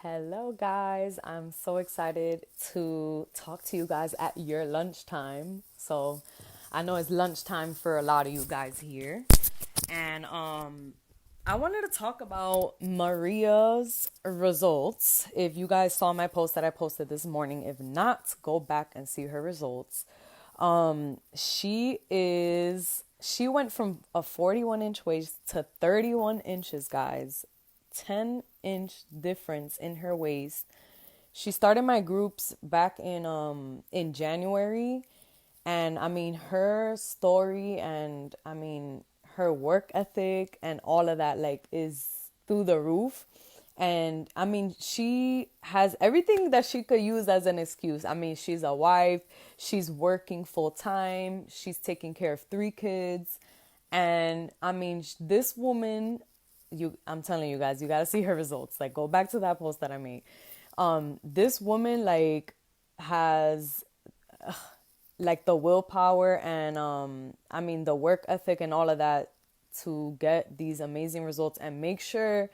Hello, guys. I'm so excited to talk to you guys at your lunchtime. So, I know it's lunchtime for a lot of you guys here. And I wanted to talk about Maria's results. If you guys saw my post that I posted this morning, if not, go back and see her results. She went from a 41-inch waist to 31 inches, guys. 10-inch difference in her waist. She started my groups back in January, and I mean her story, and I mean her work ethic and all of that like is through the roof. And I mean, she has everything that she could use as an excuse. I mean, she's a wife, she's working full time, she's taking care of three kids. And I mean, this woman, I'm telling you guys, you got to see her results. Like, go back to that post that I made. This woman like has like the willpower and I mean the work ethic and all of that to get these amazing results and make sure,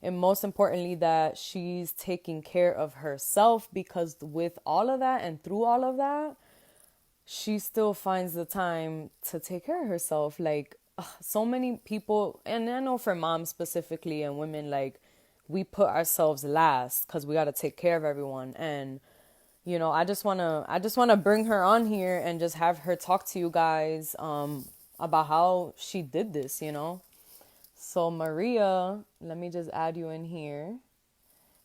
and most importantly, that she's taking care of herself, because with all of that and through all of that, she still finds the time to take care of herself. Like, so many people, and I know for moms specifically and women, like, we put ourselves last because we got to take care of everyone. And I just want to bring her on here and just have her talk to you guys about how she did this. So Maria, let me just add you in here.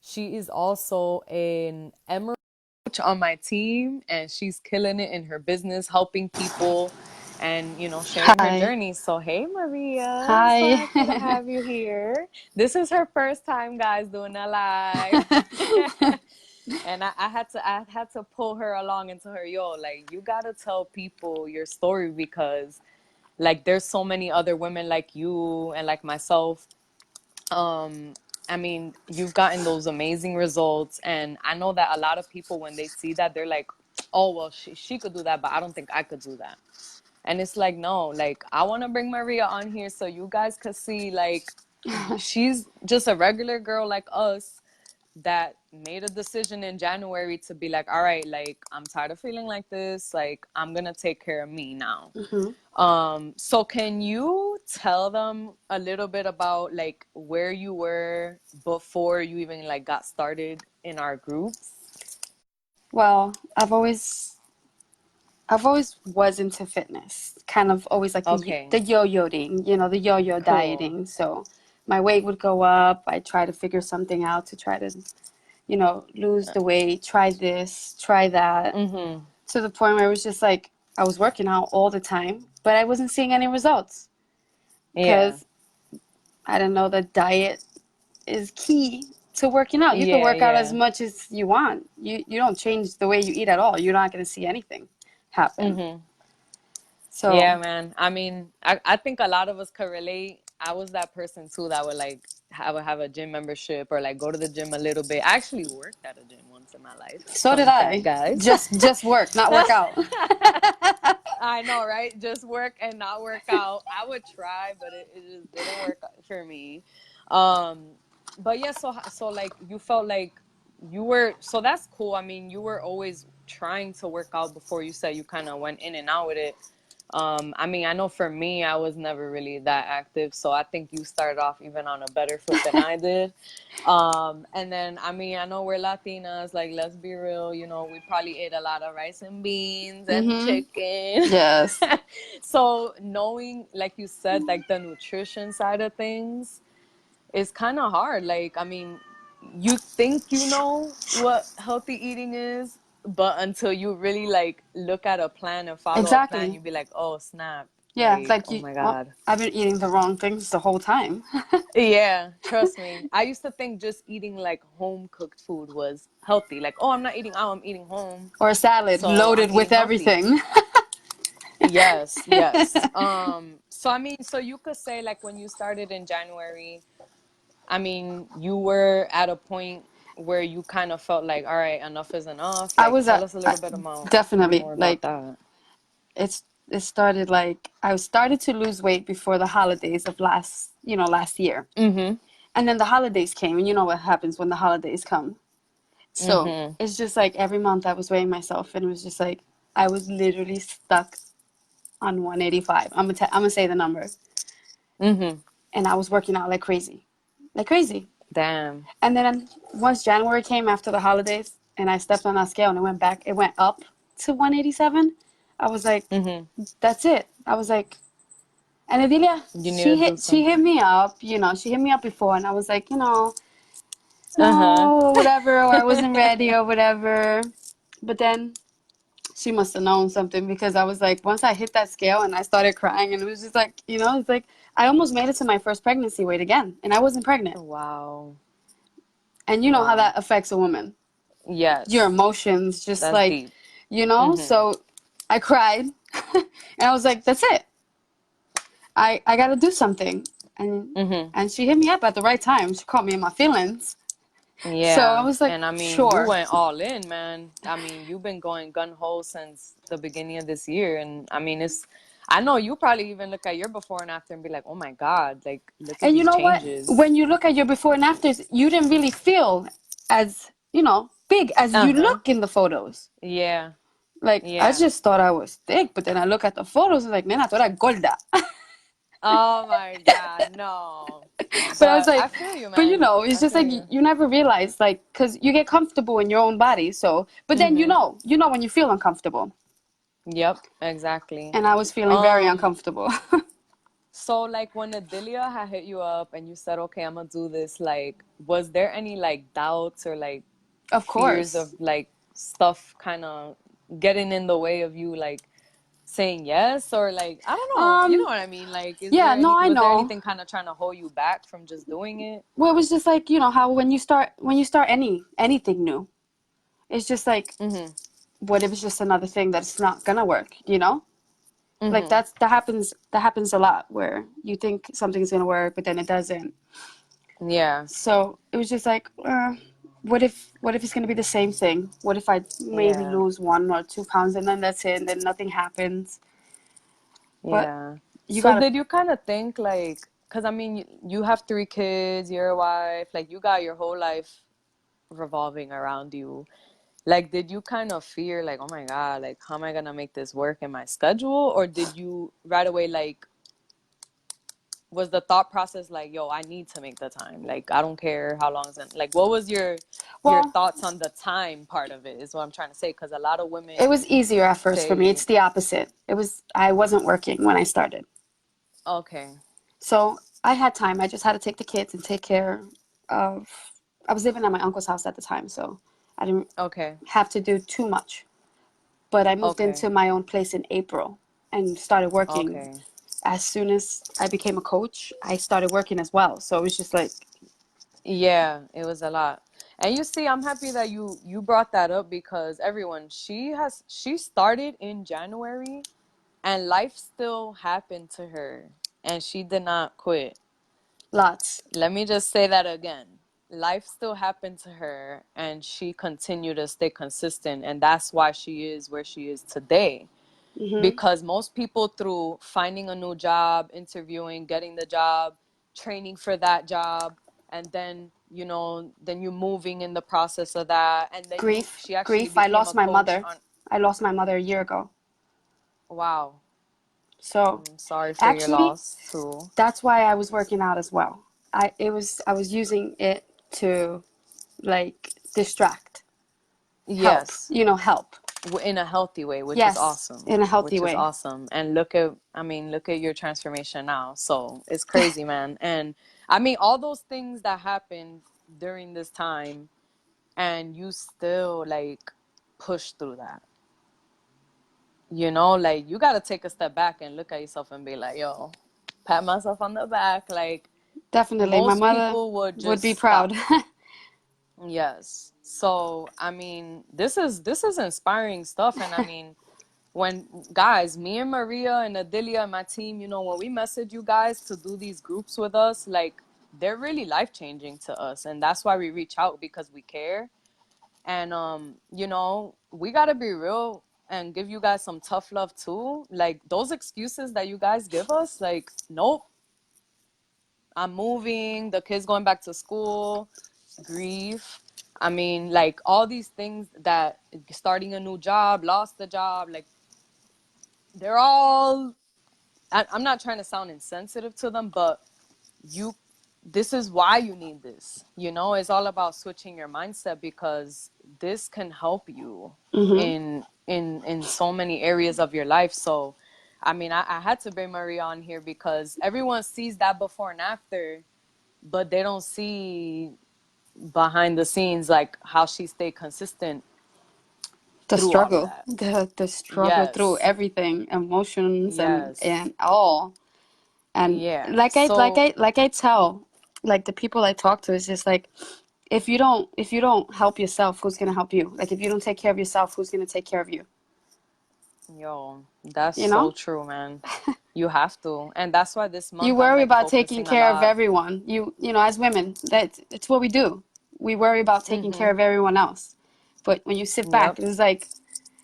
She is also an emerald coach on my team, and she's killing it in her business, helping people and, sharing her Hi. journey. So, hey, Maria, I'm so Hi. happy to have you here. This is her first time, guys, doing a live. And I had to pull her along and tell her, yo, like, you gotta tell people your story, because like there's so many other women like you and like myself. um I mean, you've gotten those amazing results, and I know that a lot of people, when they see that, they're like, oh well, she could do that, but I don't think I could do that. And it's like, no, like, I want to bring Maria on here so you guys could see, like, she's just a regular girl like us that made a decision in January to be like, all right, like, I'm tired of feeling like this, like, I'm gonna take care of me now. Mhm. So can you tell them a little bit about like where you were before you even like got started in our groups? Well, I've always was into fitness. Kind of always like the Okay, yo-yoing, the yo-yo cool. dieting. So my weight would go up. I try to figure something out to try to, lose the weight, try this, try that, Mm-hmm. to the point where it was just like I was working out all the time, but I wasn't seeing any results Yeah. because I didn't know that diet is key to working out. You can Yeah, work out as yeah. much as you want. You don't change the way you eat at all. You're not going to see anything happen. Mm-hmm. So, Yeah, man. I mean, I think a lot of us could relate. I was that person too that would like have a gym membership or like go to the gym a little bit. I actually worked at a gym once in my life. so did Fun fact, I. guys. Just work, not work out. I know, right? Just work and not work out. I would try, but it just didn't work for me. Um, but yeah, so like you felt like you were, so that's cool. I mean, you were always trying to work out before you said you kind of went in and out with it. I mean, I know for me, I was never really that active, so I think you started off even on a better foot than I did. And then, I mean, I know we're Latinas, like, let's be real, we probably ate a lot of rice and beans and Mm-hmm. chicken. Yes. So knowing, like you said, like the nutrition side of things is kind of hard. Like, I mean, you think you know what healthy eating is, but until you really like look at a plan and follow a plan, Exactly. you'd be like, oh snap, Yeah, like, like oh my God. I've been eating the wrong things the whole time. Yeah, trust me. I used to think just eating like home cooked food was healthy. Like, oh, I'm not eating out, I'm eating home. Or a salad So I'm loaded with eating healthy. everything. Yes, yes. So I mean, so you could say like when you started in January, I mean, you were at a point where you kind of felt like, all right, enough is enough. I Like, was tell us a little bit definitely more about like that. it started like I started to lose weight before the holidays of last year. Mm-hmm. And then the holidays came, and you know what happens when the holidays come. So Mm-hmm. it's just like every month I was weighing myself, and it was just like I was literally stuck on 185. I'm gonna say the number, Mm-hmm. and I was working out like crazy. Damn. And then once January came after the holidays, and I stepped on that scale, and it went back, it went up to 187. I was like, Mm-hmm. that's it. I was like, and Adelia, You need to do she hit something. me up, she hit me up before, and I was like, Uh-huh. no, whatever, or I wasn't ready or whatever. But then she must have known something because I was like, once I hit that scale and I started crying, and it was just like, it's like I almost made it to my first pregnancy weight again, and I wasn't pregnant. Wow. And you know how Wow. that affects a woman. Your Yes. emotions, just That's like, deep. Mm-hmm. So I cried, and I was like, that's it. I got to do something. And Mm-hmm. and she hit me up at the right time. She caught me in my feelings. So I Yeah. was like, And I mean, you sure. went all in, man. I mean, you've been going gun ho since the beginning of this year. And I mean, I know you probably even look at your before and after and be like, oh my God, like, look at And you these know what? changes. When you look at your before and afters, you didn't really feel as, big as you Uh-huh. look in the photos. Yeah. Like, I Yeah. just thought I was thick, but then I look at the photos and like, man, I thought I gorda. Oh my God, no. But I was But I like, feel you, but man. it's I just feel like you. you never realize, like, because you get comfortable in your own body. So, but then Mm-hmm. when you feel uncomfortable. Yep, exactly. And I was feeling very Um, uncomfortable. so like when Adelia had hit you up and you said, okay, I'm gonna do this, like, was there any like doubts or like Of fears of course. like stuff kind of getting in the way of you like saying yes or like I don't know, you know Um, what I mean? Like, yeah, no, I was there know. anything kind of trying to hold you back from just doing it? Well, it was just like, how when you start anything new, it's just like, Mm-hmm. what if it's just another thing that's not gonna work? Like Mm-hmm. that happens a lot where you think something's gonna work, but then it doesn't. Yeah. So it was just like, what if it's gonna be the same thing? What if I maybe Yeah. lose 1 or 2 pounds and then that's it, and then nothing happens? But Yeah. you So gotta, did you kind of think like, because I mean, you have 3 kids, you're a wife, like you got your whole life revolving around you. Like, did you kind of fear like, oh my God, like how am I gonna make this work in my schedule? Or did you right away like, was the thought process like, yo, I need to make the time. Like, I don't care how long it's in. Like, what was your well, thoughts on the time part of it is what I'm trying to say. Because a lot of it women was easier at first for me. say, It's the opposite. I wasn't working when I started. okay, So I had time. I just had to take the kids and take care of. I was living at my uncle's house at the time, so I didn't okay, have to do too much. But I moved okay, into my own place in April and started working. okay. As soon as I became a coach, I started working as well. So it was just like, Yeah, it was a lot. And you see, I'm happy that you brought that up because everyone, she started in January and life still happened to her and she did not quit. lots. Let me just say that again. Life still happened to her and she continued to stay consistent and that's why she is where she is today. Hmm. Because most people through finding a new job, interviewing, getting the job, training for that job, and then then you moving in the process of that, and then she actually Grief. I became lost a my coach mother. on. I lost my mother a year ago. Wow, So I'm sorry for your actually, loss too. that's why I was working out as well. I was using it to like distract, help, Yes, help. in a healthy way, which is Yes, awesome. in a healthy Which is way. awesome. And look at, I mean, look at your transformation now. So it's crazy, man. And I mean, all those things that happened during this time, and you still like push through that. Like you got to take a step back and look at yourself and be like, yo, pat myself on the back. Like Definitely. My most mother people would would be just proud. stop. Yes. So, I mean, this is inspiring stuff and I mean, when guys, me and Maria and Adelia and my team, when we message you guys to do these groups with us, like they're really life changing to us. And that's why we reach out because we care. And we gotta be real and give you guys some tough love too. Like those excuses that you guys give us, like, nope, I'm moving, the kids going back to school, grief. I mean, like all these things that starting a new job, lost the job, like they're all, I'm not trying to sound insensitive to them, but you, this is why you need this. You know, it's all about switching your mindset because this can help you Mm-hmm. in so many areas of your life. So I mean, I had to bring Maria on here because everyone sees that before and after, but they don't see behind the scenes like how she stayed consistent The through all of struggle, that. the struggle through Yes. everything, emotions Yes. and all. And Yeah. like I tell like the people I talk to, it's just like, if you don't help yourself, who's gonna help you? Like if you don't take care of yourself, who's gonna take care of you? Yo, that's You so know? true, man. You have to. And that's why this You month I'm worry like about taking focusing a care of lot. everyone. You know, as women, it's what we do. We worry about taking care Mm-hmm. of everyone else. But when you sit back, Yep. it's like,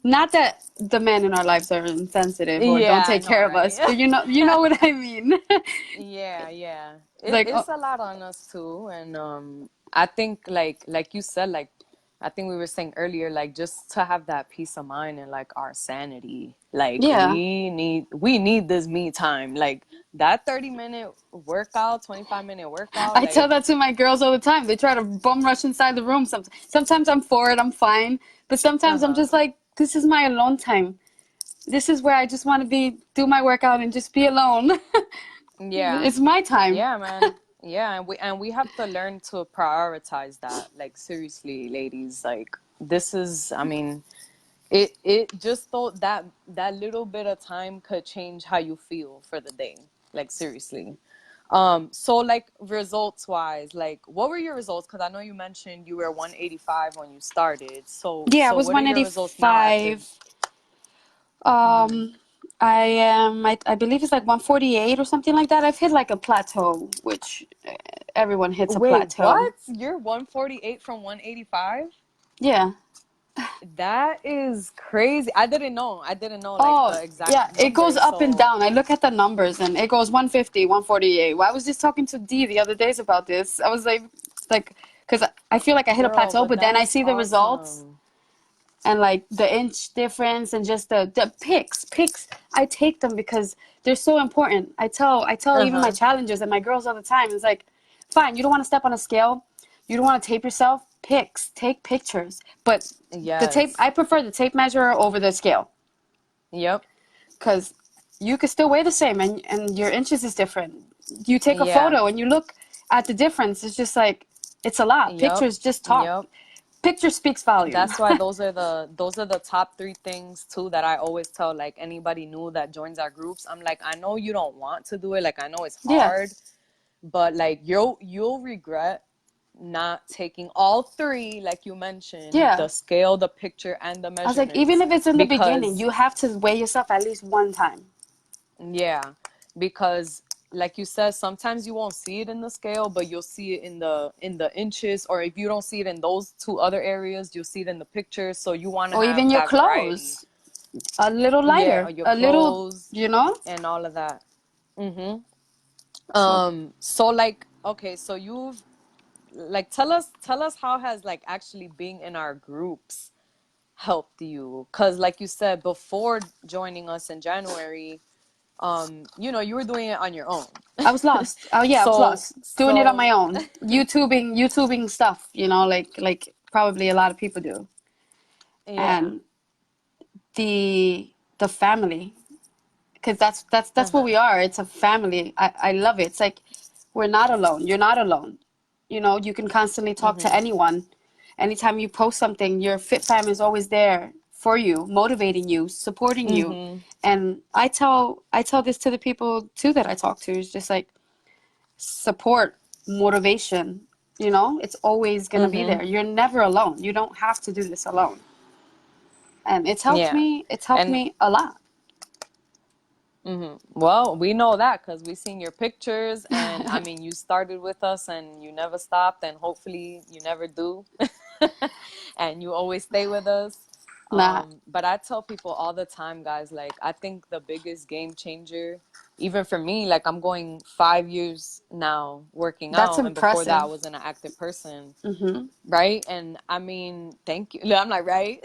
not that the men in our lives are insensitive or don't Yeah, I take know, care of right? us, but you know what I mean. Yeah, yeah. Like, oh, It's a lot on us too. And I think like you said, like I think we were saying earlier, like just to have that peace of mind and like our sanity. Like yeah. we need this me time. Like that 30-minute workout, 25-minute workout, I tell like that to my girls all the time. They try to bum rush inside the room. Sometimes I'm for it, I'm fine. But sometimes I'm uh-huh. just like, this is my alone time. This is where I just want to do my workout and just be alone. Yeah. It's my time. Yeah, man. Yeah, and we have to learn to prioritize that. Like seriously, ladies, like this is, I mean, it just thought that that little bit of time could change how you feel for the day. Like seriously. So like results wise, like what were your results? Because I know you mentioned you were 185 when you started. Yeah, I So was what are your results now after? 185. Um, I believe it's like 148 or something like that. I've hit like a plateau, which everyone hits a Wait, plateau. what? You're 148 from 185? Yeah. That is crazy. I didn't know. I didn't know like Oh, the exact yeah, it goes numbers. up and So, down. I look at the numbers and it goes 150, 148. Well, I was just talking to Dee the other days about this. I was like, because I feel like I hit a girl, plateau, but but then I that's see the results awesome. and like the inch difference and just the pics. I take them because they're so important. I tell even my Uh-huh. challengers and my girls all the time. It's like, fine, you don't want to step on a scale, you don't want to tape yourself. Take pictures, but the tape. Yes. I prefer the tape measure over the scale Yep. because you could still weigh the same and your inches is different. You take a Yeah. photo and you look at the difference. It's just like it's a lot. Yep. Pictures just talk. Yep. Picture speaks volume. That's why those are the top three things too that I always tell like anybody new that joins our groups. I'm like, I know you don't want to do it. Like I know it's Yeah, hard, but like you'll regret not taking all three, like you mentioned, yeah. the scale, the picture, and the I was like, even measurements. if it's in the beginning, Because you have to weigh yourself at least one time. yeah, because like you said, sometimes you won't see it in the scale, but you'll see it in the inches, or if you don't see it in those two other areas, you'll see it in the pictures. So you want to Or even have your that variety. clothes, a little Yeah, or lighter, your a little, clothes you know? and all of that. Mm-hmm. So, So like, okay, so you've like tell us how has like actually being in our groups helped you? Because like you said before joining us in January, you know, you were doing it on your own. I was lost. Oh yeah, I was so lost. Doing it on my so own. YouTubing stuff, like probably a lot of people do. yeah. And the the family, because that's what Uh-huh. we are. It's a family. I love it. It's like we're not alone. You're not alone. You can constantly talk to Mm-hmm. anyone. Anytime you post something, your fit fam is always there for you, motivating you, supporting you. Mm-hmm. And I tell this to the people too that I talk to. It's just like support, motivation. It's always gonna be Mm-hmm. there. You're never alone. You don't have to do this alone. And it's helped Yeah. me. It's helped And me a lot. well, we know that because we seen your pictures, and I mean, you started with us and you never stopped, and hopefully you never do, and you always stay with us. Nah. But I tell people all the time, guys, like I think the biggest game changer even for me, like I'm going 5 years now working That's out, and before that I impressive. wasn't an active person, Mm-hmm. right? And I mean, thank you. I'm like, right?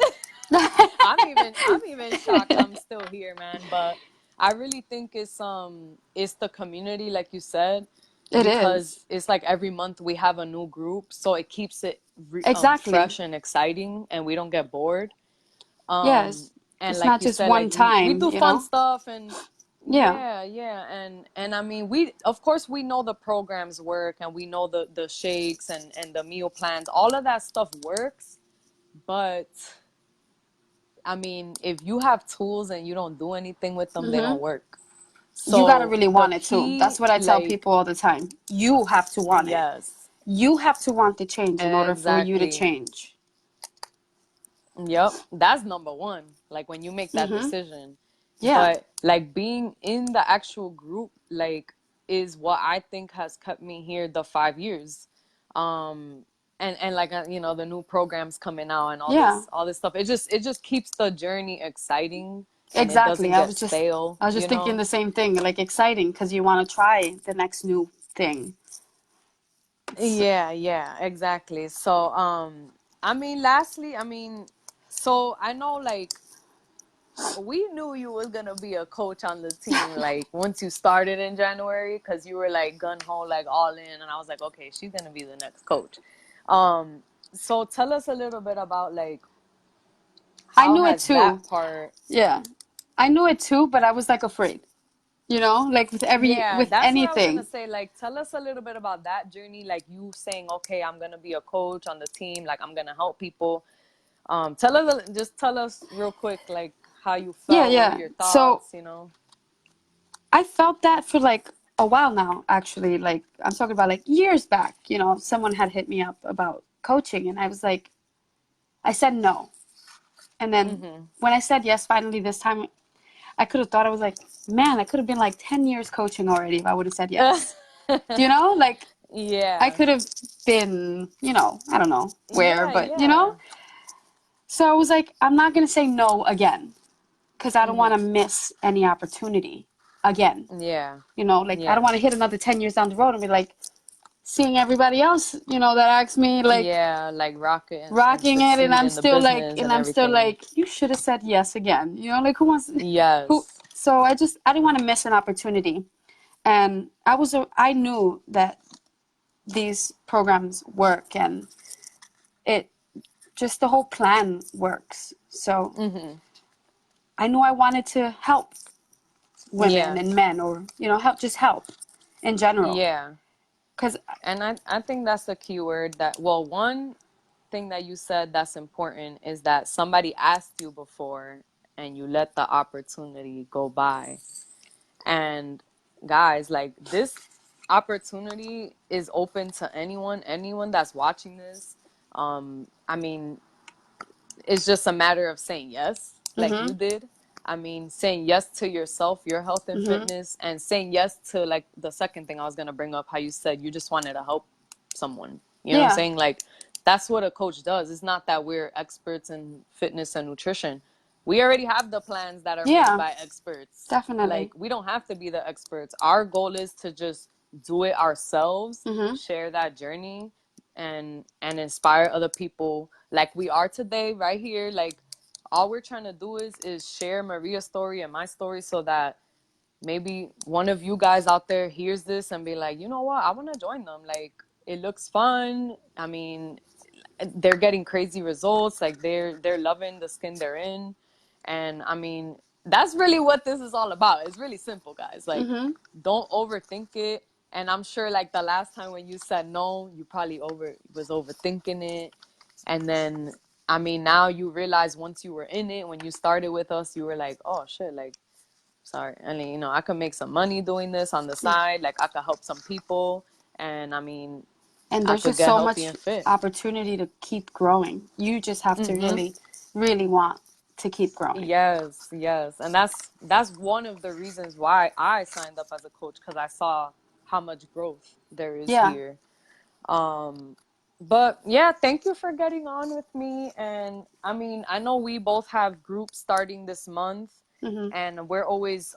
I'm even shocked I'm still here, man. But I really think it's the community, like you said, It is. because it's like every month we have a new group, so it keeps it Exactly. fresh and exciting, and we don't get bored. Yeah, Um, and it's like not you just said, like one we time, do you fun know? stuff, and Yeah. yeah, and I mean, we of course we know the programs work, and we know the shakes and the meal plans, all of that stuff works, but I mean, if you have tools and you don't do anything with them, they Mm-hmm. don't work. You gotta So really the want it too. That's key, what I tell like, people all the time. You have to want it. yes, You have to want the change in order for you to exactly. change. Yep, that's number one. Like when you make that Mm-hmm. decision. Yeah. But like being in the actual group, like, is what I think has kept me here the 5 years. Um, and like the new programs coming out and Yeah. all this stuff. It just keeps the journey exciting, and it Exactly. doesn't get stale, I was just you thinking know? the same thing, like exciting because you want to try the next new thing. It's, Yeah, exactly. So, I mean, lastly, I mean, so I know like we knew you was gonna be a coach on the team like once you started in January, because you were like gun ho, like all in, and I was like, okay, she's gonna be the next coach. Um, so tell us a little bit about like I how knew it has too. that part. Yeah. I knew it too, but I was like afraid, like Yeah, with that's what I was gonna anything. say. Like, tell us a little bit about that journey. Like you saying, okay, I'm gonna be a coach on the team. Like I'm gonna help people. Just tell us real quick, like how you Yeah, felt. What were yeah. your So thoughts? You know. I felt that for like a while now, actually. Like I'm talking about like years back, someone had hit me up about coaching and I was like, I said no. And then Mhm. when I said yes, finally this time, I could have thought I was like, man, I could have been like 10 years coaching already if I would have said yes. Do you know? Like I Yeah. could have been, I don't know where, Yeah, but yeah. So I was like, I'm not going to say no again because I don't want to Mhm. miss any opportunity again. Yeah. Like I don't Yeah. want to hit another 10 years down the road and be like seeing everybody else, that asks me like Yeah, like rocket and rocking it and succeed in the business and I'm still everything. like, you should have said yes again. Like who wants who Yes. so I didn't want to miss an opportunity. And I knew that these programs work and it just the whole plan works. So Mhm. I knew I wanted to help women Yeah. and men or, help in general. Yeah. Because, And I think that's the key word that, well, one thing that you said that's important is that somebody asked you before and you let the opportunity go by. And guys, like this opportunity is open to anyone that's watching this. I mean, it's just a matter of saying yes, like mm-hmm, you did. I mean, saying yes to yourself, your health and mm-hmm, fitness, and saying yes to like the second thing I was gonna bring up, how you said you just wanted to help someone. You know what I'm yeah, saying? Like that's what a coach does. It's not that we're experts in fitness and nutrition. We already have the plans that are made yeah, by experts. definitely. Like we don't have to be the experts. Our goal is to just do it ourselves, Mm-hmm, share that journey, and inspire other people like we are today right here. Like all we're trying to do is share Maria's story and my story, so that maybe one of you guys out there hears this and be like, you know what, I want to join them. Like it looks fun. I mean, they're getting crazy results. Like they're loving the skin they're in. And I mean, that's really what this is all about. It's really simple, guys. Like mm-hmm. don't overthink it. And I'm sure like the last time when you said no, you probably was overthinking it. And then I mean, now you realize once you were in it, when you started with us, you were like, oh shit, like sorry. I mean, I could make some money doing this on the side. Like I could help some people. And I mean, And I there's could just get so healthy much and fit. opportunity to keep growing. You just have to Mm-hmm. really, really want to keep growing. Yes. And that's one of the reasons why I signed up as a coach, because I saw how much growth there is Yeah. here. Um, but yeah, thank you for getting on with me. And I mean, I know we both have groups starting this month, Mm-hmm. and we're always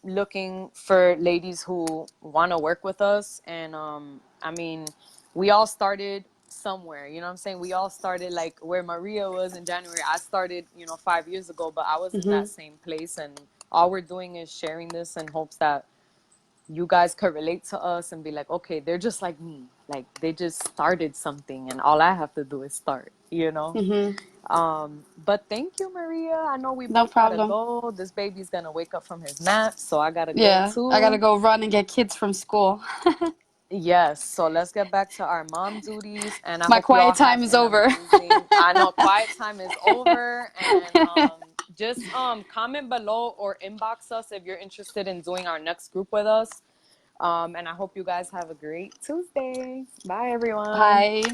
looking for ladies who want to work with us. And I mean, we all started somewhere, you know what I'm saying? We all started like where Maria was in January. I started, 5 years ago, but I was in that Mm-hmm. same place. And all we're doing is sharing this in hopes that you guys could relate to us and be like, okay, they're just like me. Like they just started something and all I have to do is start, you know? Mm-hmm. But thank you, Maria. I know we No both gotta problem. go. This baby's gonna wake up from his nap, so I gotta go Yeah, I gotta too. go run and get kids from school. Yes, so let's get back to our mom duties, and I My hope you all quiet have time is an over. amazing. I know quiet time is over, and just comment below or inbox us if you're interested in doing our next group with us. And I hope you guys have a great Tuesday. Bye, everyone. Bye.